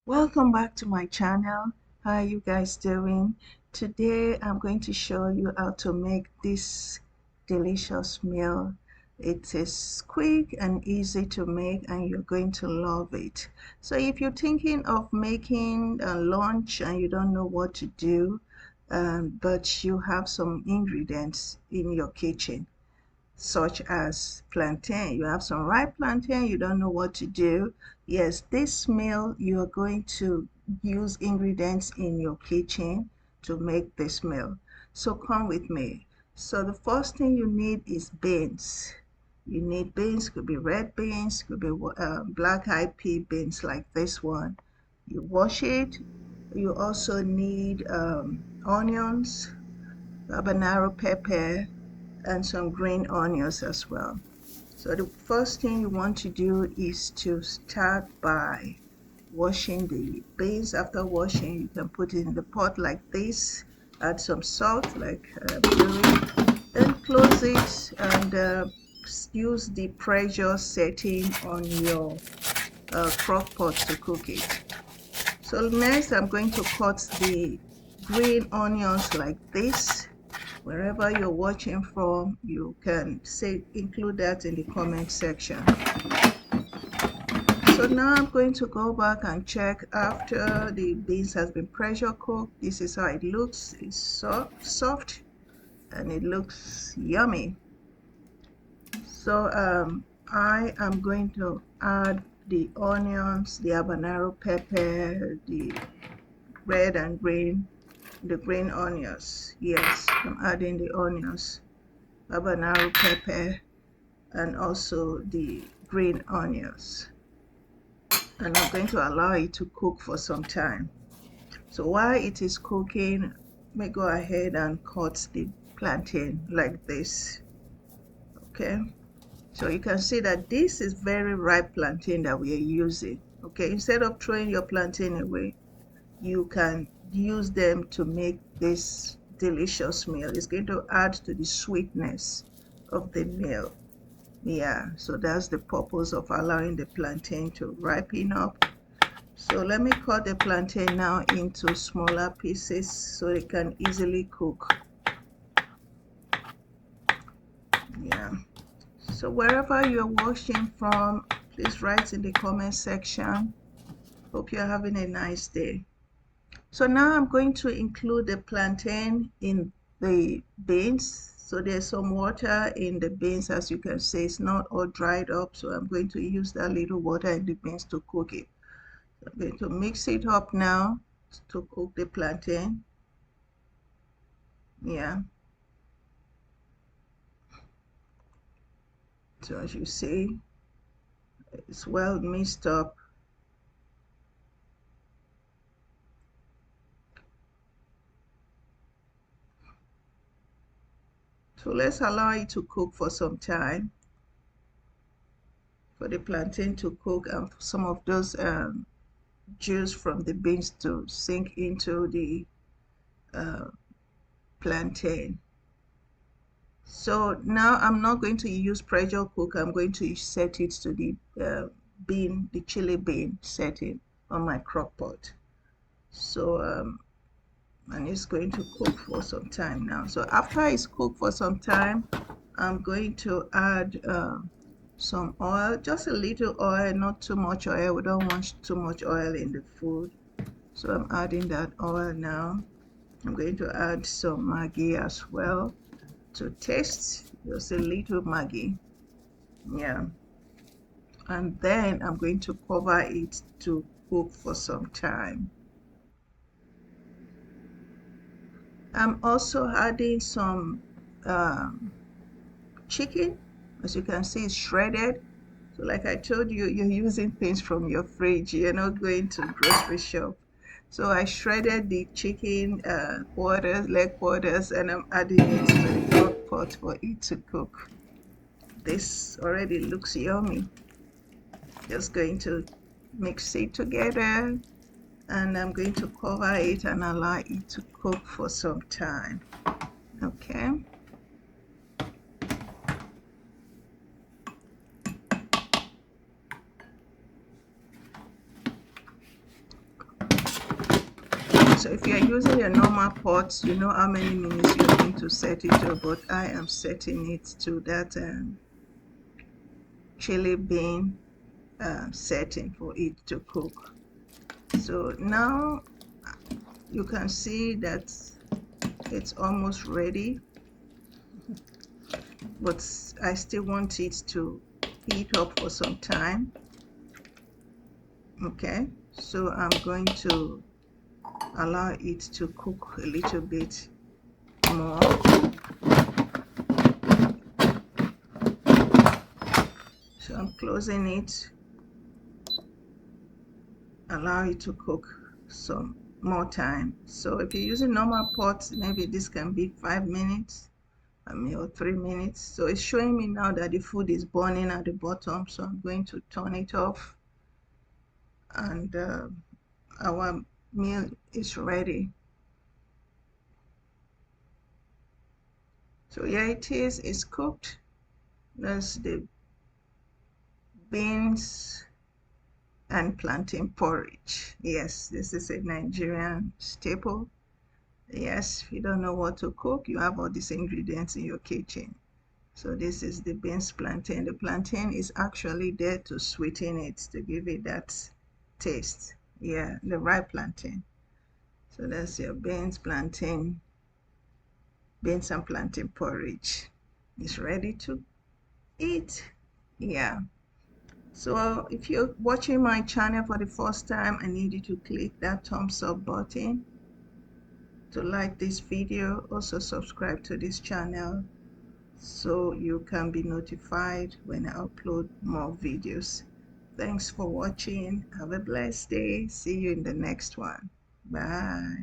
Welcome back to my channel. How are you guys doing? Today I'm going to show you how to make this delicious meal. It is quick and easy to make and you're going to love it. So if you're thinking of making a lunch and you don't know what to do, but you have some ingredients in your kitchen, such as plantain. You have some ripe plantain, you don't know what to do. Yes, this meal, you're going to use ingredients in your kitchen to make this meal. So come with me. So the first thing you need is beans. You need beans, could be red beans, could be black-eyed pea beans like this one. You wash it. You also need onions, habanero pepper, and some green onions as well. So the first thing you want to do is to start by washing the beans. After washing, you can put it in the pot like this, add some salt like puree, then close it and use the pressure setting on your crock pot to cook it. So next I'm going to cut the green onions like this. Wherever you're watching from, you can include that in the comment section. So now I'm going to go back and check after the beans has been pressure cooked. This is how it looks. It's soft and it looks yummy. So I am going to add the onions, the habanero pepper, the red and green, the green onions. Yes, I'm adding the onions, habanero pepper, and also the green onions, and I'm going to allow it to cook for some time. So while it is cooking, let me go ahead and cut the plantain like this. Okay, so you can see that this is very ripe plantain that we are using. Okay, instead of throwing your plantain away, you can use them to make this delicious meal. It's going to add to the sweetness of the meal. Yeah, so that's the purpose of allowing the plantain to ripen up. So let me cut the plantain now into smaller pieces so it can easily cook. Yeah, so wherever you're watching from, please write in the comment section. Hope you're having a nice day. So now I'm going to include the plantain in the beans. So there's some water in the beans, as you can see. It's not all dried up, so I'm going to use that little water in the beans to cook it. So I'm going to mix it up now to cook the plantain. Yeah, so as you see, it's well mixed up. So let's allow it to cook for some time, for the plantain to cook and for some of those juice from the beans to sink into the plantain. So now I'm not going to use pressure cook. I'm going to set it to the the chili bean setting on my crock pot. So and it's going to cook for some time now. So after it's cooked for some time, I'm going to add some oil, just a little oil, not too much oil. We don't want too much oil in the food. So I'm adding that oil now. I'm going to add some Maggi as well to taste, just a little Maggi. Yeah, and then I'm going to cover it to cook for some time. I'm also adding some chicken. As you can see, it's shredded. So like I told you, you're using things from your fridge. You're not going to grocery shop. So I shredded the chicken leg quarters, and I'm adding it to the crock pot for it to cook. This already looks yummy. Just going to mix it together, and I'm going to cover it and allow it to cook for some time. Okay. So if you're using a normal pot, you know how many minutes you're going to set it to, but I am setting it to that chili bean setting for it to cook. So now you can see that it's almost ready, but I still want it to heat up for some time. Okay, so I'm going to allow it to cook a little bit more. So I'm closing it, allow it to cook some more time. So if you're using normal pots, maybe this can be 5 minutes, or 3 minutes. So it's showing me now that the food is burning at the bottom, so I'm going to turn it off, and our meal is ready. So here it is, it's cooked. That's the beans and plantain porridge. Yes, this is a Nigerian staple. Yes, if you don't know what to cook, you have all these ingredients in your kitchen. So this is the beans plantain. The plantain is actually there to sweeten it, to give it that taste. Yeah, the ripe plantain. So that's your beans plantain, beans and plantain porridge. It's ready to eat. Yeah. So if you're watching my channel for the first time, I need you to click that thumbs up button to like this video. Also subscribe to this channel so you can be notified when I upload more videos. Thanks for watching. Have a blessed day. See you in the next one. Bye.